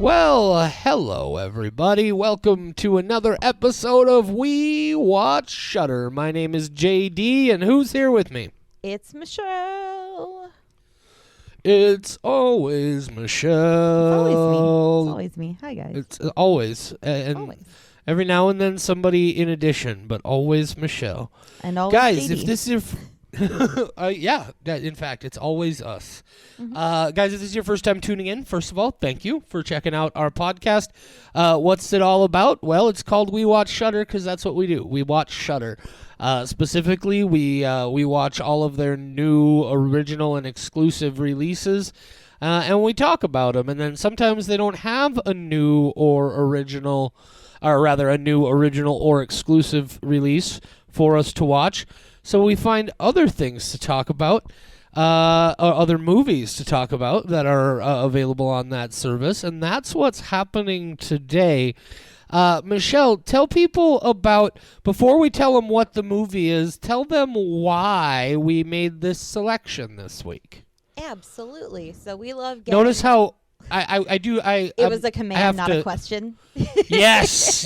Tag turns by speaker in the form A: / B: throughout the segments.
A: Well, hello everybody. Welcome to another episode of We Watch Shudder. My name is JD, and who's here with me?
B: It's Michelle.
A: It's always Michelle.
B: It's always me. Hi, guys.
A: It's always. And
B: always.
A: Every now and then somebody in addition, but always Michelle.
B: And always
A: guys,
B: JD.
A: if this is... yeah, in fact, it's always us.
B: Mm-hmm.
A: Guys, if this is your first time tuning in, first of all, thank you for checking out our podcast. What's it all about? Well, it's called We Watch Shudder because that's what we do. We watch Shudder. Specifically, we watch all of their new, original, and exclusive releases, and we talk about them. And then sometimes they don't have a new or original, or rather a new, original, or exclusive release for us to watch. So we find other things to talk about, or other movies to talk about that are available on that service, and that's what's happening today. Michelle, tell people about, before we tell them what the movie is, tell them why we made this selection this week.
B: Absolutely. So we love getting...
A: Notice how it
B: was a command, not a question.
A: Yes.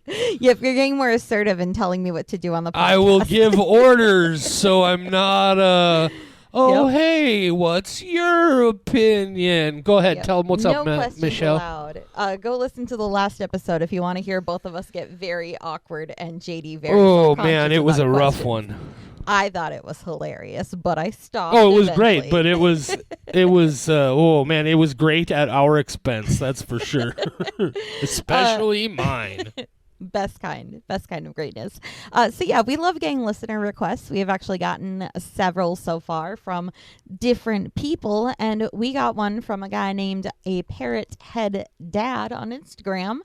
B: Yep, you're getting more assertive in telling me what to do on the podcast.
A: I will give orders, so I'm not hey, what's your opinion? Go ahead, tell them what's up, Michelle.
B: Allowed. Go listen to the last episode if you want to hear both of us get very awkward and JD very
A: man, it was a rough one.
B: I thought it was hilarious, but I stopped.
A: Oh, it was great, but it was it was great at our expense, that's for sure. Especially mine.
B: Best kind of greatness. So yeah, we love getting listener requests. We have actually gotten several so far from different people, and we got one from a guy named A Parrot Head Dad on Instagram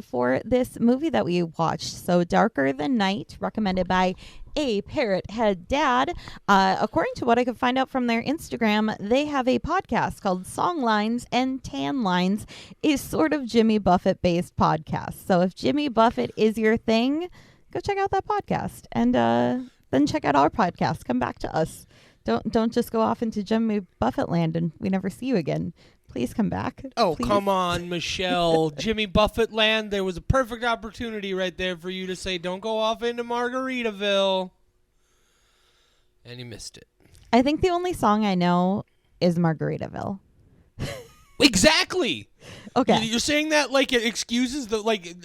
B: for this movie that we watched. So Darker Than Night, recommended by A Parrot Head Dad. According to what I could find out from their Instagram, they have a podcast called Songlines and Tan Lines, a sort of Jimmy Buffett based podcast. So if Jimmy Buffett is your thing, go check out that podcast, and then check out our podcast. Come back to us. Don't just go off into Jimmy Buffett land and we never see you again. Please come back.
A: Oh,
B: please.
A: Come on, Michelle. Jimmy Buffett land, there was a perfect opportunity right there for you to say, don't go off into Margaritaville. And you missed it.
B: I think the only song I know is Margaritaville.
A: Exactly.
B: Okay.
A: You're saying that like it excuses the, like...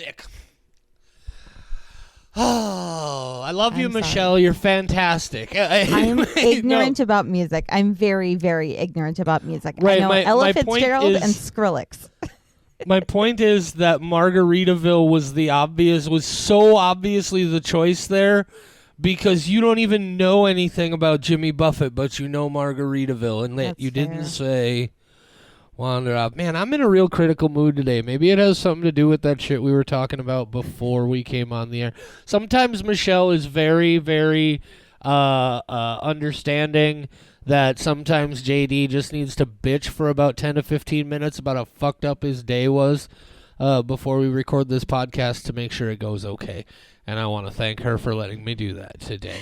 A: Oh, I love you, Michelle. Sorry. You're fantastic.
B: I'm ignorant about music. I'm very, very ignorant about music.
A: Right,
B: I know Ella Fitzgerald and Skrillex.
A: My point is that Margaritaville was so obviously the choice there because you don't even know anything about Jimmy Buffett, but you know Margaritaville, and
B: That's
A: you
B: fair.
A: didn't say wander off. Man, I'm in a real critical mood today. Maybe it has something to do with that shit we were talking about before we came on the air. Sometimes Michelle is very, very understanding that sometimes JD just needs to bitch for about 10 to 15 minutes about how fucked up his day was before we record this podcast to make sure it goes okay. And I want to thank her for letting me do that today.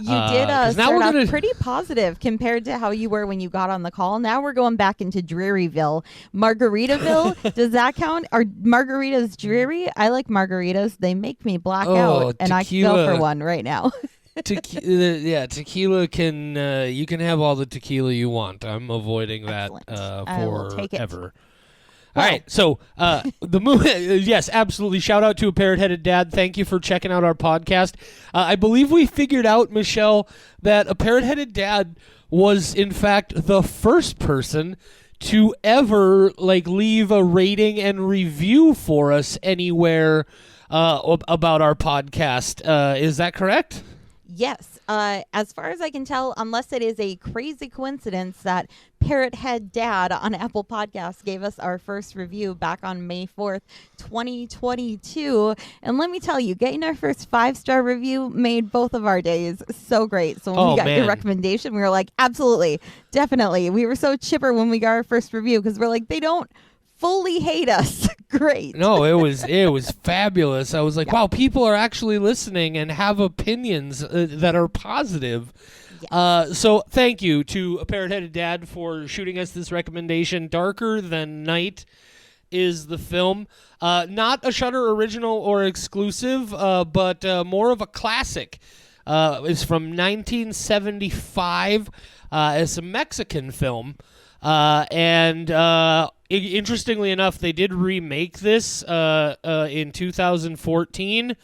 B: You did start off pretty positive compared to how you were when you got on the call. Now we're going back into Drearyville. Margaritaville, does that count? Are margaritas dreary? I like margaritas. They make me black out, and I can go for one right now.
A: Tequila can, you can have all the tequila you want. I'm avoiding that forever. All right, so the movie, yes, absolutely. Shout out to A Parrot-Headed Dad. Thank you for checking out our podcast. I believe we figured out, Michelle, that A Parrot-Headed Dad was, in fact, the first person to ever leave a rating and review for us anywhere about our podcast. Is that correct?
B: Yes. As far as I can tell, unless it is a crazy coincidence that Parrot Head Dad on Apple Podcasts gave us our first review back on May 4th, 2022. And let me tell you, getting our first 5-star review made both of our days so great. So when we got your recommendation, we were like, absolutely, definitely. We were so chipper when we got our first review because we're like, they don't fully hate us. Great.
A: No, it was fabulous. I was like, wow, people are actually listening and have opinions that are positive. So thank you to a parrot-headed dad for shooting us this recommendation. Darker Than Night is the film. Not a Shudder original or exclusive, but more of a classic. It's from 1975. It's a Mexican film. Interestingly enough, they did remake this in 2014.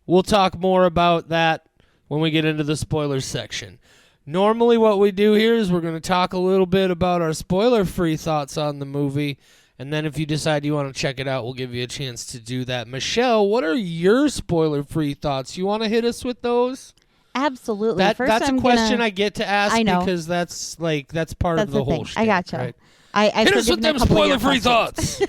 A: We'll talk more about that when we get into the spoilers section. Normally what we do here is we're going to talk a little bit about our spoiler-free thoughts on the movie, and then if you decide you want to check it out, we'll give you a chance to do that. Michelle, what are your spoiler-free thoughts? You want to hit us with those?
B: Absolutely.
A: That's a question I get to ask because that's part of the whole shtick.
B: I gotcha.
A: Right?
B: I've
A: hit us with them spoiler-free thoughts.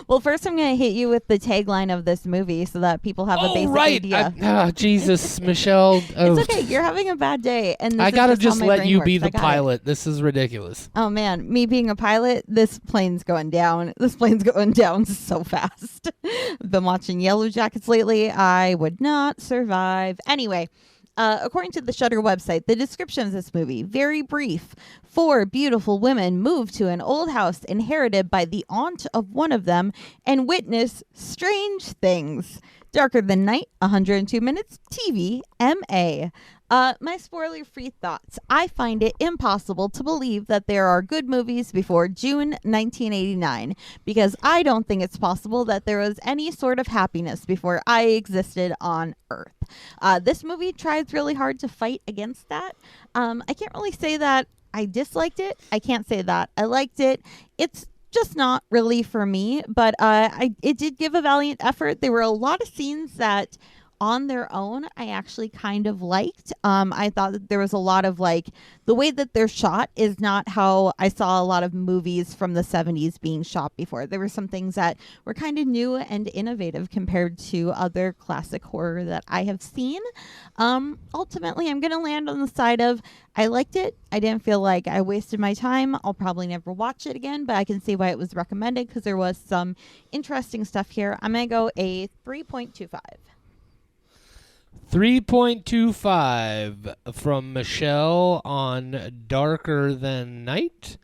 B: Well, first I'm going to hit you with the tagline of this movie so that people have a basic idea.
A: Jesus, Michelle.
B: It's okay. You're having a bad day. And
A: I got to just let you be
B: the
A: pilot. This is ridiculous.
B: Oh, man. Me being a pilot, this plane's going down. This plane's going down so fast. I've been watching Yellow Jackets lately. I would not survive. Anyway. According to the Shudder website, the description of this movie, very brief. 4 beautiful women move to an old house inherited by the aunt of one of them and witness strange things. Darker Than Night, 102 minutes, TV, MA. My spoiler-free thoughts. I find it impossible to believe that there are good movies before June 1989 because I don't think it's possible that there was any sort of happiness before I existed on Earth. This movie tries really hard to fight against that. I can't really say that I disliked it. I can't say that I liked it. It's just not really for me, but it did give a valiant effort. There were a lot of scenes that on their own I actually kind of liked. I thought that there was a lot of the way that they're shot is not how I saw a lot of movies from the 70s being shot before. There were some things that were kind of new and innovative compared to other classic horror that I have seen. Ultimately, I'm going to land on the side of I liked it. I didn't feel like I wasted my time. I'll probably never watch it again, but I can see why it was recommended because there was some interesting stuff here. I'm going to go a 3.25.
A: 3.25 from Michelle on Darker Than Night.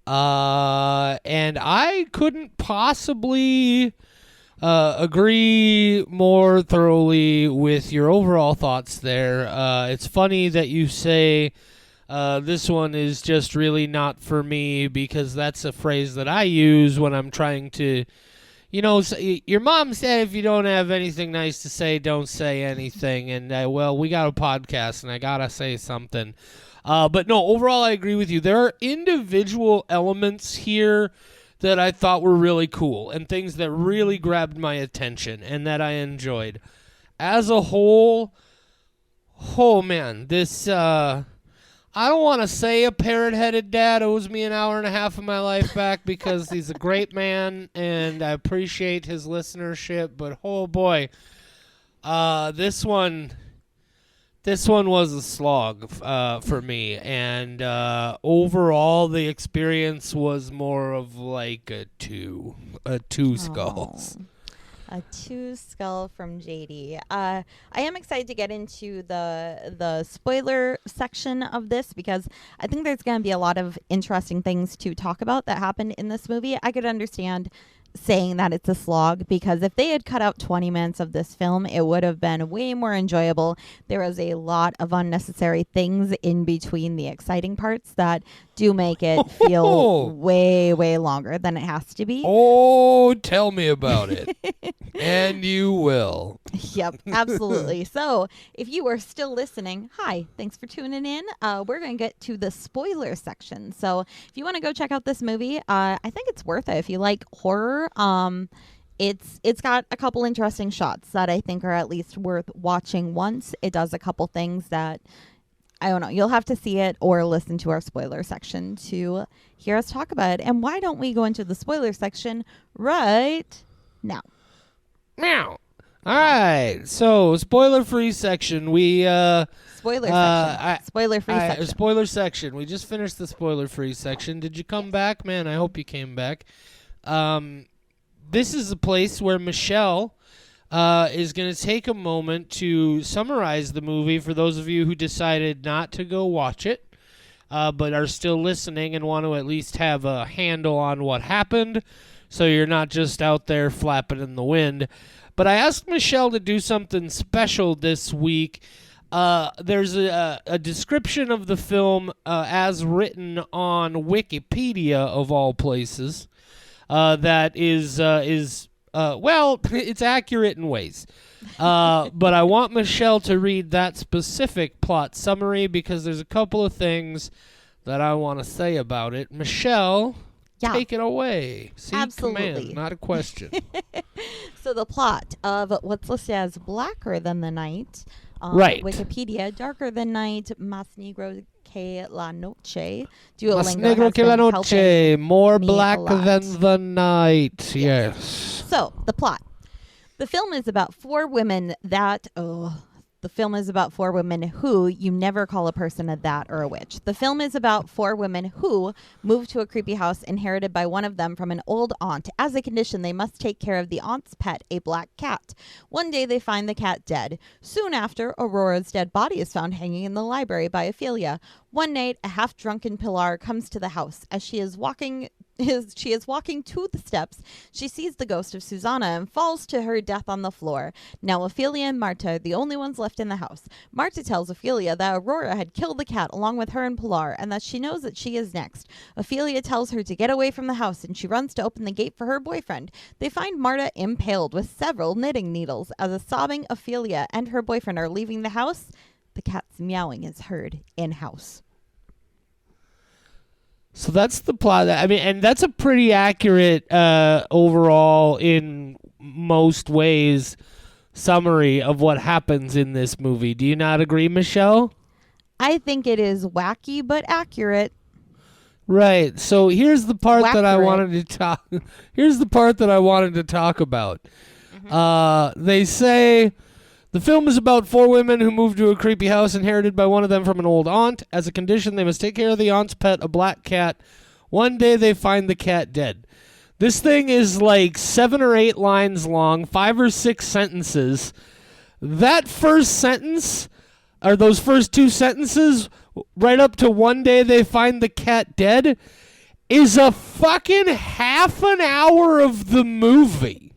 A: And I couldn't possibly agree more thoroughly with your overall thoughts there. It's funny that you say this one is just really not for me because that's a phrase that I use when I'm trying to... You know, your mom said if you don't have anything nice to say, don't say anything. And, we got a podcast, and I got to say something. But, no, overall, I agree with you. There are individual elements here that I thought were really cool and things that really grabbed my attention and that I enjoyed. As a whole, oh, man, this... I don't want to say a parrot-headed dad owes me an hour and a half of my life back because he's a great man and I appreciate his listenership. But oh boy, this one was a slog for me, and overall the experience was more of like a two skulls.
B: A 2 skull from JD. I am excited to get into the spoiler section of this because I think there's going to be a lot of interesting things to talk about that happened in this movie. I could understand saying that it's a slog because if they had cut out 20 minutes of this film, it would have been way more enjoyable. There was a lot of unnecessary things in between the exciting parts that do make it feel way, way longer than it has to be.
A: Oh, tell me about it. And you will.
B: Yep, absolutely. So if you are still listening, hi, thanks for tuning in. We're going to get to the spoiler section. So if you want to go check out this movie, I think it's worth it. If you like horror, it's got a couple interesting shots that I think are at least worth watching once. It does a couple things that, I don't know, you'll have to see it or listen to our spoiler section to hear us talk about it. And why don't we go into the spoiler section right now?
A: Meow. All right. So, spoiler-free section.
B: Spoiler-free section.
A: Spoiler section. We just finished the spoiler-free section. Did you come back? Man, I hope you came back. This is a place where Michelle is going to take a moment to summarize the movie for those of you who decided not to go watch it, but are still listening and want to at least have a handle on what happened, so you're not just out there flapping in the wind. But I asked Michelle to do something special this week. There's a description of the film as written on Wikipedia, of all places, that is well, it's accurate in ways. But I want Michelle to read that specific plot summary because there's a couple of things that I want to say about it. Michelle, take it away. See,
B: absolutely.
A: Command, not a question.
B: So the plot of what's listed as Blacker Than the Night on
A: Right.
B: Wikipedia, Darker Than Night, Más Negro que la Noche.
A: Más negro que la noche, more black than the night.
B: Yes.
A: Yes.
B: So, the plot. The film is about four women who you never call a person a that or a witch. The film is about four women who move to a creepy house inherited by one of them from an old aunt. As a condition, they must take care of the aunt's pet, a black cat. One day, they find the cat dead. Soon after, Aurora's dead body is found hanging in the library by Ophelia. One night, a half-drunken Pilar comes to the house. As she is walking to the steps, she sees the ghost of Susanna and falls to her death on the floor. Now Ophelia and Marta are the only ones left in the house. Marta tells Ophelia that Aurora had killed the cat along with her and Pilar, and that she knows that she is next. Ophelia tells her to get away from the house, and she runs to open the gate for her boyfriend. They find Marta impaled with several knitting needles. As a sobbing Ophelia and her boyfriend are leaving the house, the cat's meowing is heard in-house.
A: So that's the plot. And that's a pretty accurate overall, in most ways, summary of what happens in this movie. Do you not agree, Michelle?
B: I think it is wacky but accurate.
A: Right. So here's the part that I wanted to talk. Here's the part that I wanted to talk about. Mm-hmm. They say the film is about four women who move to a creepy house inherited by one of them from an old aunt. As a condition, they must take care of the aunt's pet, a black cat. One day, they find the cat dead. This thing is like 7 or 8 lines long, 5 or 6 sentences. That first sentence, or those first 2 sentences, right up to one day they find the cat dead, is a fucking half an hour of the movie.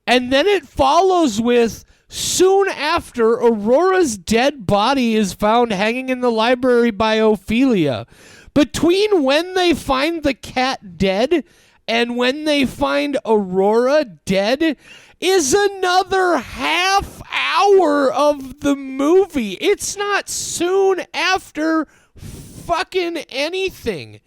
A: And then it follows with, soon after, Aurora's dead body is found hanging in the library by Ophelia. Between when they find the cat dead and when they find Aurora dead is another half hour of the movie. It's not soon after fucking anything.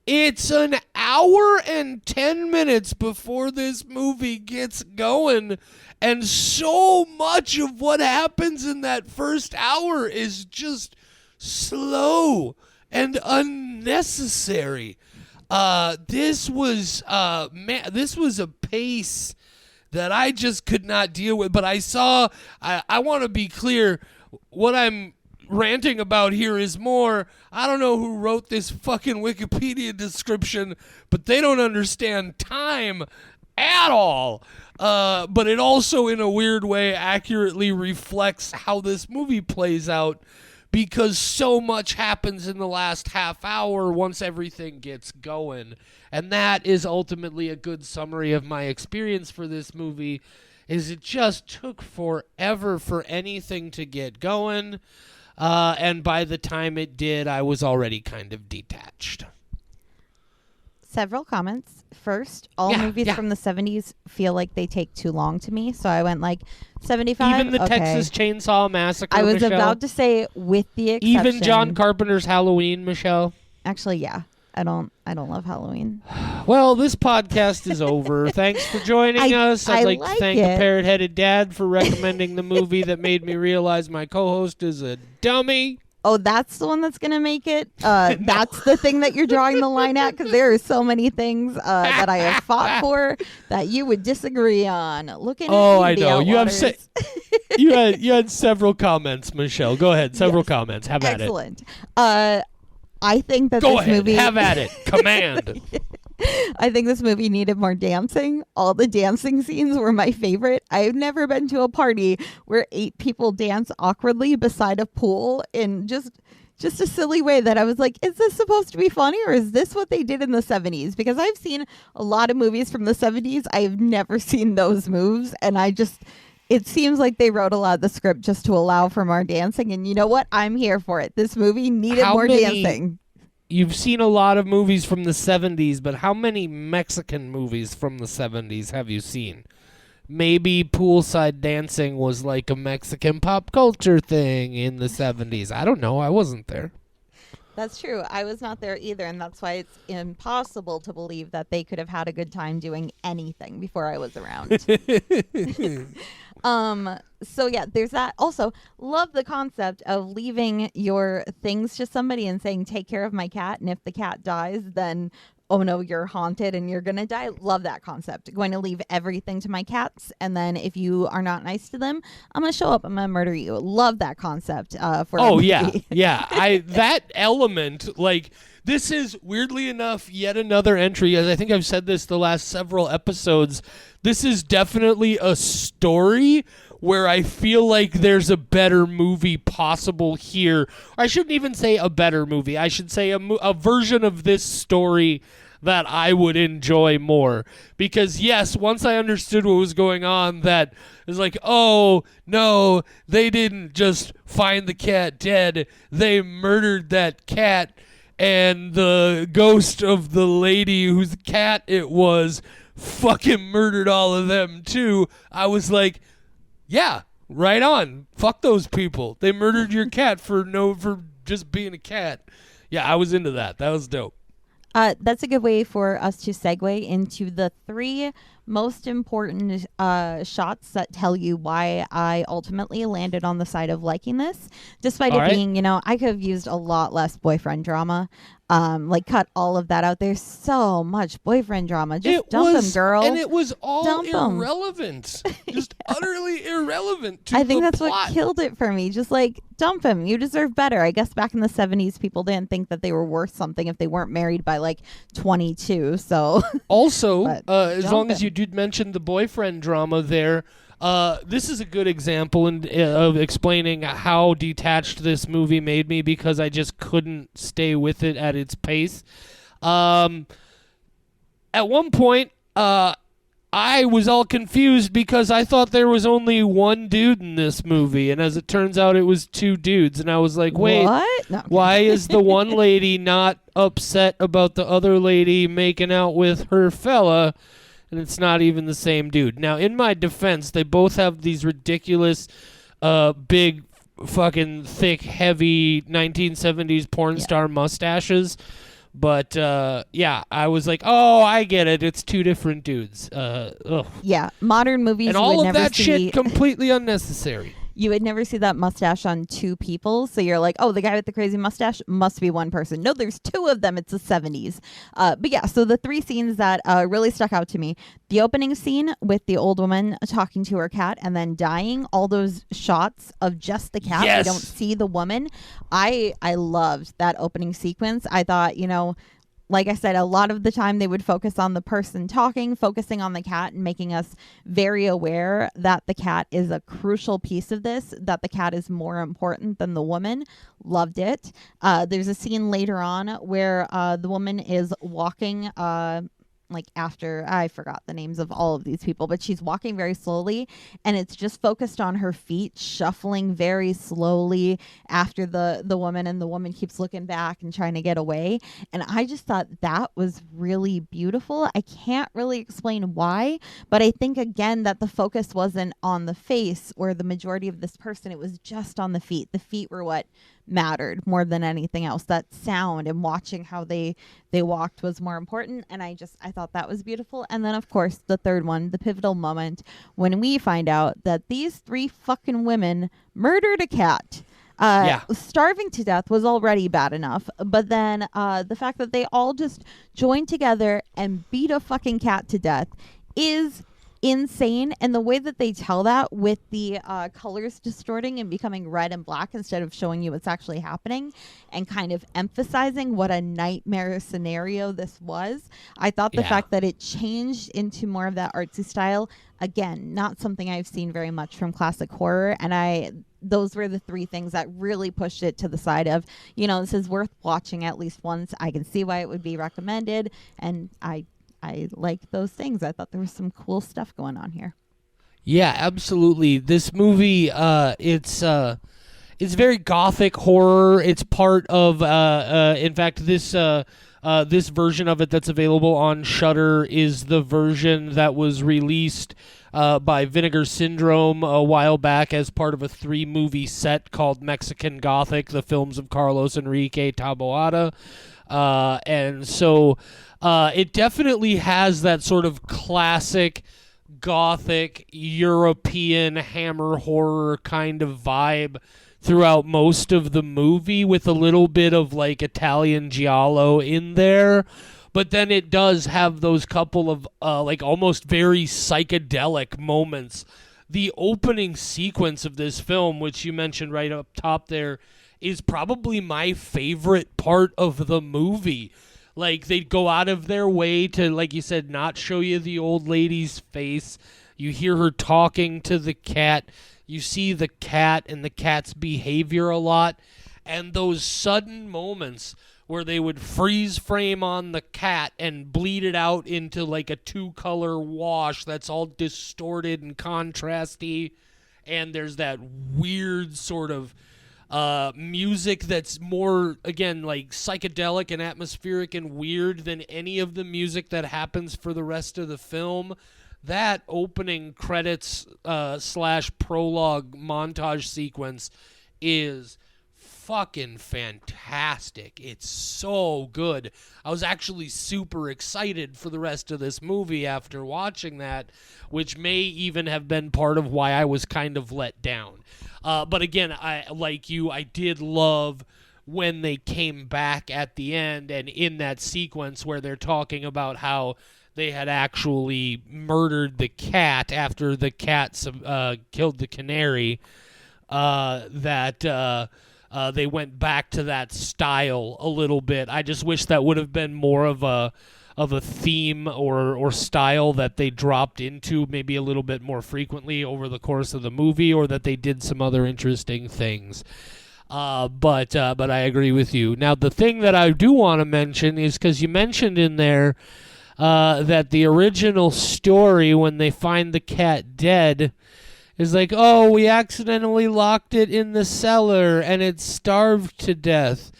A: It's an hour and 10 minutes before this movie gets going, and so much of what happens in that first hour is just slow and unnecessary. This was a pace that I just could not deal with. But I want to be clear, what I'm ranting about here is more, I don't know who wrote this fucking Wikipedia description, but they don't understand time at all. But it also, in a weird way, accurately reflects how this movie plays out, because so much happens in the last half hour once everything gets going. And that is ultimately a good summary of my experience for this movie, is it just took forever for anything to get going. And by the time it did, I was already kind of detached.
B: Several comments. First, all movies from the 70s feel like they take too long to me, so I went like 75.
A: Even the Texas Chainsaw Massacre,
B: I was
A: Michelle.
B: About to say, with the exception.
A: Even John Carpenter's Halloween, Michelle.
B: Actually, yeah. I don't love Halloween.
A: Well, this podcast is over. Thanks for joining us. I'd like to thank the parrot-headed dad for recommending the movie that made me realize my co-host is a dummy.
B: Oh, that's the one that's going to make it? That's the thing that you're drawing the line at? Because there are so many things that I have fought for that you would disagree on. Looking at
A: I know. You have you had several comments, Michelle. Go ahead. Several comments. Have at it.
B: Excellent. I think that
A: Go
B: this
A: ahead.
B: movie...
A: Have at it. Command.
B: I think this movie needed more dancing. All the dancing scenes were my favorite. I've never been to a party where 8 people dance awkwardly beside a pool in just a silly way that I was like, is this supposed to be funny or is this what they did in the 70s? Because I've seen a lot of movies from the 70s. I've never seen those moves. And it seems like they wrote a lot of the script just to allow for more dancing. And you know what? I'm here for it. This movie needed more dancing.
A: You've seen a lot of movies from the 70s, but how many Mexican movies from the 70s have you seen? Maybe poolside dancing was like a Mexican pop culture thing in the 70s. I don't know. I wasn't there.
B: That's true. I was not there either, and that's why it's impossible to believe that they could have had a good time doing anything before I was around. So yeah, there's that. Also, love the concept of leaving your things to somebody and saying, take care of my cat. And if the cat dies, then, oh no, you're haunted and you're going to die. Love that concept. Going to leave everything to my cats. And then if you are not nice to them, I'm going to show up. I'm going to murder you. Love that concept.
A: Oh, yeah. Yeah. That element, like, this is weirdly enough yet another entry. As I think I've said this the last several episodes, this is definitely a story where I feel like there's a better movie possible here. I shouldn't even say a better movie. I should say a version of this story that I would enjoy more. Because, yes, once I understood what was going on, that it was like, oh, no, they didn't just find the cat dead. They murdered that cat, and the ghost of the lady whose cat it was fucking murdered all of them, too. I was like, yeah, right on. Fuck those people. They murdered your cat for just being a cat. Yeah, I was into that. That was dope.
B: That's a good way for us to segue into the 3 most important shots that tell you why I ultimately landed on the side of liking this. Despite it being, I could have used a lot less boyfriend drama. Cut all of that out. There's so much boyfriend drama. Just dump him, girl.
A: And it was all irrelevant. Just utterly irrelevant to
B: I think that's
A: plot.
B: what killed it for me. Just dump him. You deserve better. I guess back in the 70s, people didn't think that they were worth something if they weren't married by 22. So
A: also, as long as you did mention the boyfriend drama there, this is a good example of explaining how detached this movie made me because I just couldn't stay with it at its pace. At one point, I was all confused because I thought there was only one dude in this movie, and as it turns out, it was 2 dudes, and I was like, wait,
B: what? No.
A: Why is the one lady not upset about the other lady making out with her fella? And it's not even the same dude. Now, in my defense, they both have these ridiculous, big, fucking thick, heavy 1970s porn star mustaches. But, I was like, oh, I get it. It's 2 different dudes.
B: Yeah, modern movies.
A: And all of that shit completely unnecessary.
B: You would never see that mustache on 2 people. So you're like, oh, the guy with the crazy mustache must be one person. No, there's 2 of them. It's the 70s. But yeah, so the 3 scenes that really stuck out to me. The opening scene with the old woman talking to her cat and then dying. All those shots of just the cat.
A: Yes.
B: We don't see the woman. I loved that opening sequence. I thought, like I said, a lot of the time they would focus on the person talking, focusing on the cat and making us very aware that the cat is a crucial piece of this, that the cat is more important than the woman. Loved it. There's a scene later on where the woman is walking after, I forgot the names of all of these people, but she's walking very slowly and it's just focused on her feet shuffling very slowly after the woman, and the woman keeps looking back and trying to get away. And I just thought that was really beautiful. I can't really explain why, but I think again that the focus wasn't on the face or the majority of this person. It was just on the feet. The feet were what mattered more than anything else. That sound and watching how they walked was more important, and I thought that was beautiful. And then of course the third one, the pivotal moment when we find out that these 3 fucking women murdered a cat. Starving to death was already bad enough, but then the fact that they all just joined together and beat a fucking cat to death is insane. And the way that they tell that with the colors distorting and becoming red and black instead of showing you what's actually happening and kind of emphasizing what a nightmare scenario this was. I thought the fact that it changed into more of that artsy style, again, not something I've seen very much from classic horror. And those were the three things that really pushed it to the side of, this is worth watching at least once. I can see why it would be recommended. And I like those things. I thought there was some cool stuff going on here.
A: Yeah, absolutely. This movie, it's very gothic horror. It's part of, in fact, this version of it that's available on Shudder is the version that was released by Vinegar Syndrome a while back as part of a 3-movie set called Mexican Gothic, the films of Carlos Enrique Taboada. And so it definitely has that sort of classic Gothic European hammer horror kind of vibe throughout most of the movie, with a little bit of like Italian giallo in there. But then it does have those couple of like almost very psychedelic moments. The opening sequence of this film, which you mentioned right up top there, is probably my favorite part of the movie. Like, they go out of their way to, like you said, not show you the old lady's face. You hear her talking to the cat. You see the cat and the cat's behavior a lot. And those sudden moments where they would freeze frame on the cat and bleed it out into like a 2-color wash that's all distorted and contrasty. And there's that weird sort of music that's more, again, like psychedelic and atmospheric and weird than any of the music that happens for the rest of the film. That opening credits / prologue montage sequence is fucking fantastic. It's so good. I was actually super excited for the rest of this movie after watching that, which may even have been part of why I was kind of let down. But again, I did love when they came back at the end and in that sequence where they're talking about how they had actually murdered the cat after the cat killed the canary, they went back to that style a little bit. I just wish that would have been more of a theme or style that they dropped into maybe a little bit more frequently over the course of the movie, or that they did some other interesting things. But I agree with you. Now, the thing that I do want to mention is, because you mentioned in there that the original story, when they find the cat dead, is like, oh, we accidentally locked it in the cellar and it starved to death.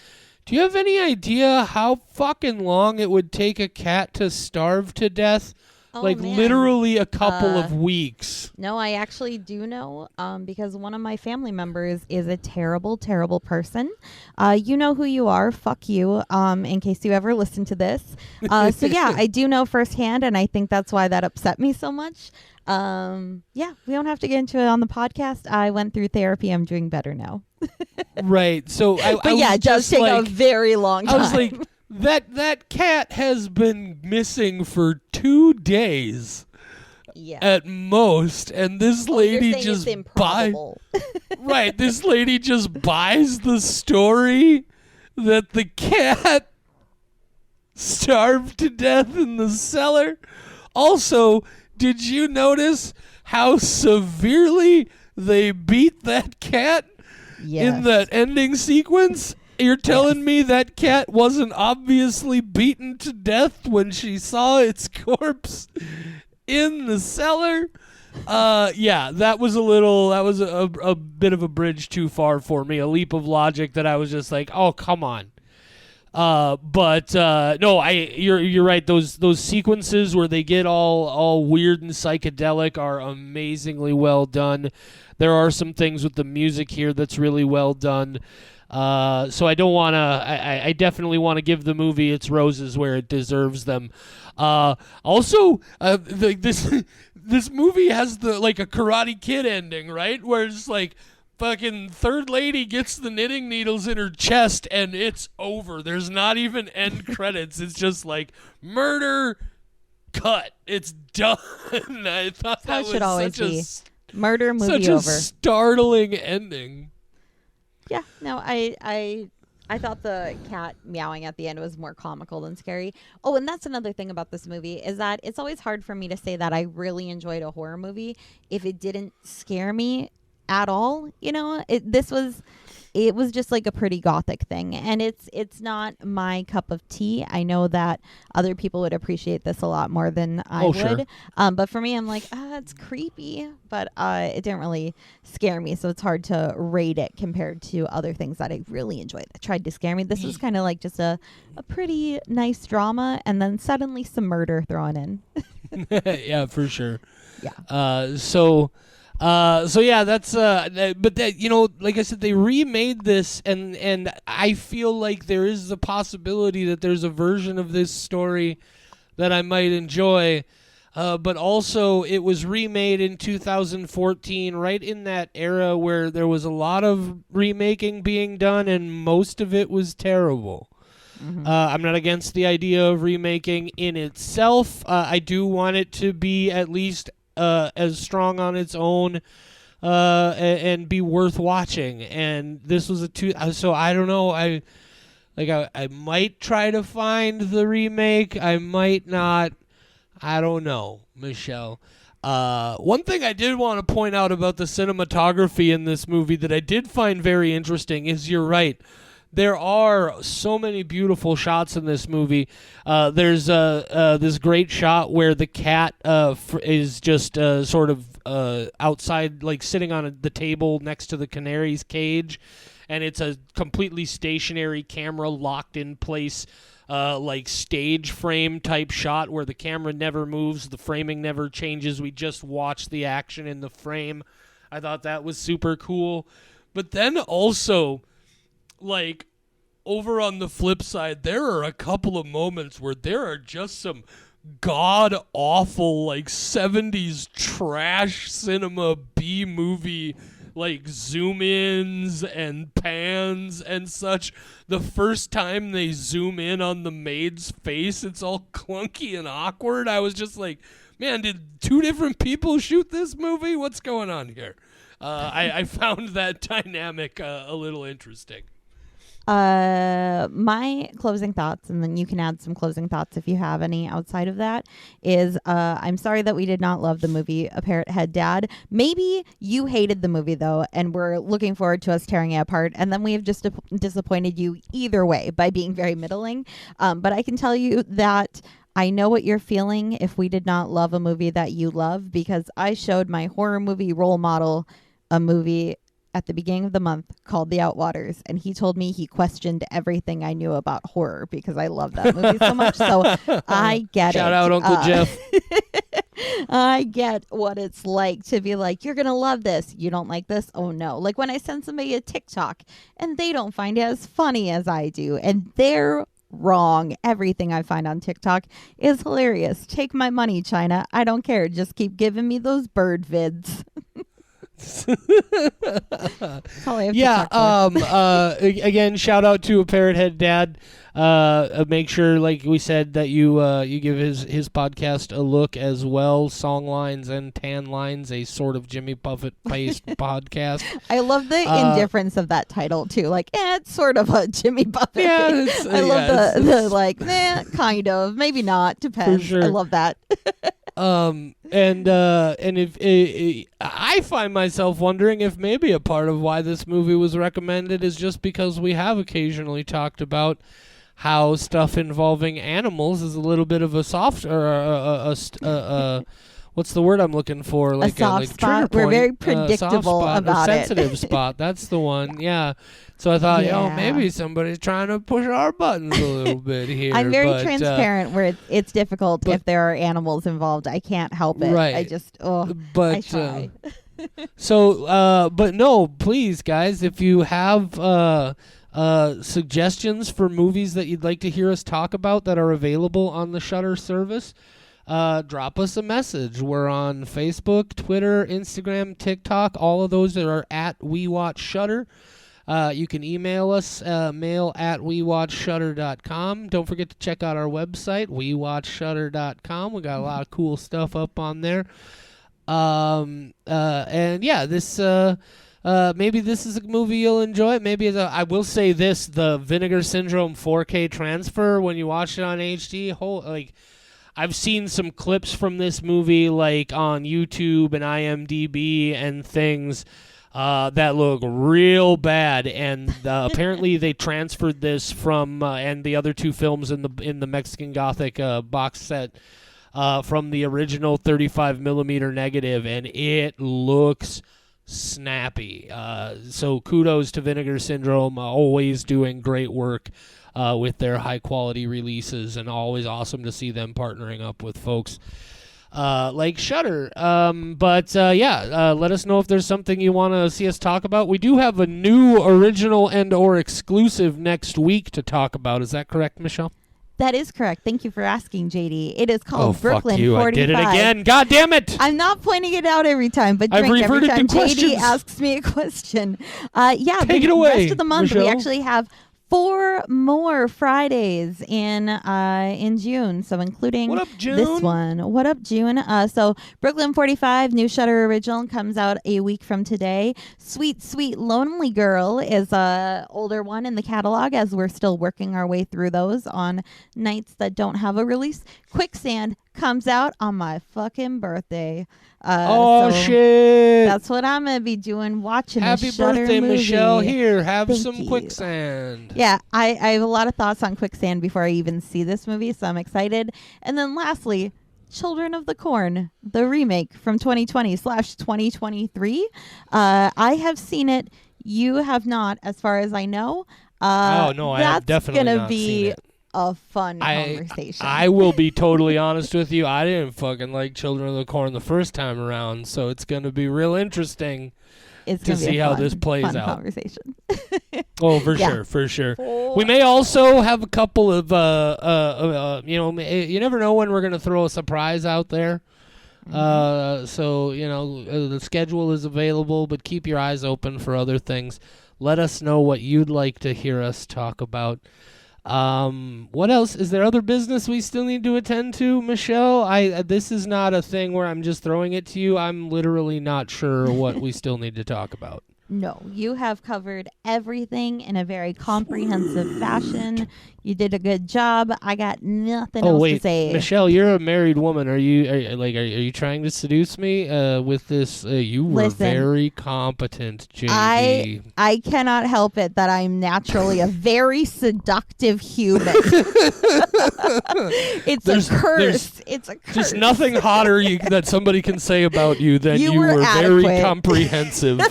A: Do you have any idea how fucking long it would take a cat to starve to death?
B: Oh,
A: like,
B: man.
A: literally a couple of weeks.
B: No, I actually do know, because one of my family members is a terrible, terrible person. You know who you are. Fuck you, in case you ever listen to this. So, yeah, I do know firsthand, and I think that's why that upset me so much. Yeah, we don't have to get into it on the podcast. I went through therapy. I'm doing better now.
A: Right. So,
B: it does take a very long time.
A: I was like, that cat has been missing for 2 days.
B: Yeah.
A: At most, and this lady just buys. Right, this lady just buys the story that the cat starved to death in the cellar. Also, did you notice how severely they beat that cat in that ending sequence? You're telling me that cat wasn't obviously beaten to death when she saw its corpse in the cellar? Yeah, that was a bit of a bridge too far for me, a leap of logic that I was just like, oh, come on. But no, you're right. Those sequences where they get all weird and psychedelic are amazingly well done. There are some things with the music here that's really well done. So I don't want to. I definitely want to give the movie its roses where it deserves them. Also, this movie has like a Karate Kid ending, right? Where it's like fucking third lady gets the knitting needles in her chest and it's over. There's not even end credits. It's just like murder, cut. It's done. I thought
B: How
A: that
B: it should
A: was
B: always
A: such
B: be.
A: a
B: Murder, movie
A: such
B: over.
A: a startling ending.
B: Yeah, no, I thought the cat meowing at the end was more comical than scary. Oh, and that's another thing about this movie is that it's always hard for me to say that I really enjoyed a horror movie if it didn't scare me at all. You know, it was just like a pretty gothic thing, and it's not my cup of tea. I know that other people would appreciate this a lot more than I would.
A: Sure.
B: But for me, I'm like, it's creepy, but it didn't really scare me, so it's hard to rate it compared to other things that I really enjoyed that tried to scare me. This was kind of like just a pretty nice drama, and then suddenly some murder thrown in.
A: Yeah, for sure.
B: Yeah.
A: So yeah, that's but that, you know, like I said, they remade this, and I feel like there is the possibility that there's a version of this story that I might enjoy. But also, it was remade in 2014, right in that era where there was a lot of remaking being done, and most of it was terrible.
B: Mm-hmm.
A: I'm not against the idea of remaking in itself. I do want it to be at least as strong on its own and be worth watching. And this was so I don't know. I might try to find the remake. I might not. I don't know, Michelle. One thing I did want to point out about the cinematography in this movie that I did find very interesting is, you're right, there are so many beautiful shots in this movie. There's this great shot where the cat is just sort of outside, like sitting on the table next to the canary's cage, and it's a completely stationary camera locked in place, like stage frame type shot where the camera never moves, the framing never changes. We just watch the action in the frame. I thought that was super cool. But then also, like, over on the flip side, there are a couple of moments where there are just some god-awful, like, 70s trash cinema B-movie, like, zoom-ins and pans and such. The first time they zoom in on the maid's face, it's all clunky and awkward. I was just like, man, did two different people shoot this movie? What's going on here? I found that dynamic a little interesting.
B: My closing thoughts, and then you can add some closing thoughts if you have any outside of that, is I'm sorry that we did not love the movie A Parrot Head Dad. Maybe you hated the movie, though, and we're looking forward to us tearing it apart, and then we have just disappointed you either way by being very middling. But I can tell you that I know what you're feeling if we did not love a movie that you love, because I showed my horror movie role model a movie at the beginning of the month called The Outwaters, and he told me he questioned everything I knew about horror because I love that movie so much. So I get
A: Shout
B: it.
A: out Uncle Jeff.
B: I get what it's like to be like, you're going to love this. You don't like this? Oh, no. Like when I send somebody a TikTok and they don't find it as funny as I do, and they're wrong. Everything I find on TikTok is hilarious. Take my money, China. I don't care. Just keep giving me those bird vids.
A: Again, shout out to A Parrot Head Dad. Make sure, like we said, that you give his podcast a look as well. Songlines and Tan Lines, a sort of Jimmy Buffett based podcast.
B: I love the indifference of that title too. Like, it's sort of a Jimmy Buffett.
A: Yeah,
B: I love the like, kind of, maybe not, depends.
A: Sure.
B: I love that.
A: And if I find myself wondering if maybe a part of why this movie was recommended is just because we have occasionally talked about how stuff involving animals is a little bit of a soft or what's the word I'm looking for?
B: Like a soft spot. We're very predictable about it.
A: Sensitive spot. That's the one. Yeah. So I thought, maybe somebody's trying to push our buttons a little bit here.
B: I'm very transparent where it's difficult if there are animals involved. I can't help it.
A: Right.
B: I just, I try.
A: But no, please, guys, if you have suggestions for movies that you'd like to hear us talk about that are available on the Shudder service, drop us a message. We're on Facebook, Twitter, Instagram, TikTok. All of those that are at We Watch Shudder. You can email us, mail@wewatchshutter.com. Don't forget to check out our website, wewatchshutter.com. We got a lot of cool stuff up on there. And yeah, this maybe this is a movie you'll enjoy. Maybe I will say this: the Vinegar Syndrome 4K transfer when you watch it on HD, I've seen some clips from this movie like on YouTube and IMDb and things that look real bad, and apparently they transferred this from and the other two films in the Mexican Gothic box set from the original 35 millimeter negative, and it looks snappy. So kudos to Vinegar Syndrome, always doing great work with their high quality releases, and always awesome to see them partnering up with folks like Shudder. Let us know if there's something you want to see us talk about. We do have a new original and or exclusive next week to talk about. Is that correct, Michelle?
B: That is correct. Thank you for asking, JD. It is called Brooklyn
A: fuck you.
B: 45.
A: I did it again. God damn it.
B: I'm not pointing it out every time, but
A: I've
B: drink every
A: reverted to
B: time JD
A: questions.
B: asks me a question.
A: Take it away,
B: rest of the month,
A: Michelle.
B: we actually have 4 more Fridays in June, so including
A: What up, June?
B: this one. What up, June? So Brooklyn 45, new Shudder original, comes out a week from today. Sweet, Sweet Lonely Girl is a older one in the catalog, as we're still working our way through those on nights that don't have a release. Quicksand comes out on my fucking birthday.
A: Shit.
B: That's what I'm gonna be doing, watching
A: Happy
B: the Shudder
A: birthday,
B: movie.
A: Michelle. Here, have
B: Thank
A: some
B: you.
A: Quicksand.
B: Yeah, I have a lot of thoughts on Quicksand before I even see this movie, so I'm excited. And then lastly, Children of the Corn, the remake from 2020/2023. I have seen it. You have not, as far as I know.
A: I have definitely
B: gonna
A: not
B: be
A: seen it.
B: a fun conversation.
A: I will be totally honest with you. I didn't fucking like Children of the Corn the first time around, so it's going to be real interesting
B: it's
A: to
B: gonna be
A: see
B: a
A: how
B: fun,
A: this plays
B: fun
A: out.
B: Conversation.
A: Oh, for
B: Yeah.
A: sure. We may also have a couple of, you never know when we're going to throw a surprise out there. So, the schedule is available, but keep your eyes open for other things. Let us know what you'd like to hear us talk about. What else? Is there other business we still need to attend to, Michelle? This is not a thing where I'm just throwing it to you. I'm literally not sure what we still need to talk about.
B: No, you have covered everything in a very comprehensive fashion. You did a good job. I got nothing else to say.
A: Michelle, you're a married woman. Are you trying to seduce me with this? You were
B: Listen,
A: very competent, JD.
B: I cannot help it that I'm naturally a very seductive human. It's a curse. It's a curse.
A: Just nothing hotter that somebody can say about you than you were
B: adequate.
A: very comprehensive.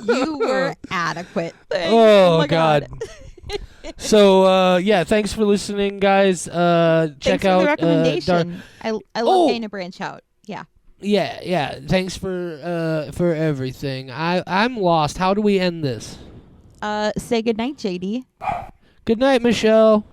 B: You were adequate.
A: Oh,
B: my
A: God. So, thanks for listening, guys. Check
B: Thanks
A: out
B: for the recommendation. I love getting to branch out. Yeah.
A: Yeah. Thanks for everything. I'm lost. How do we end this?
B: Say goodnight, JD.
A: Good night, Michelle.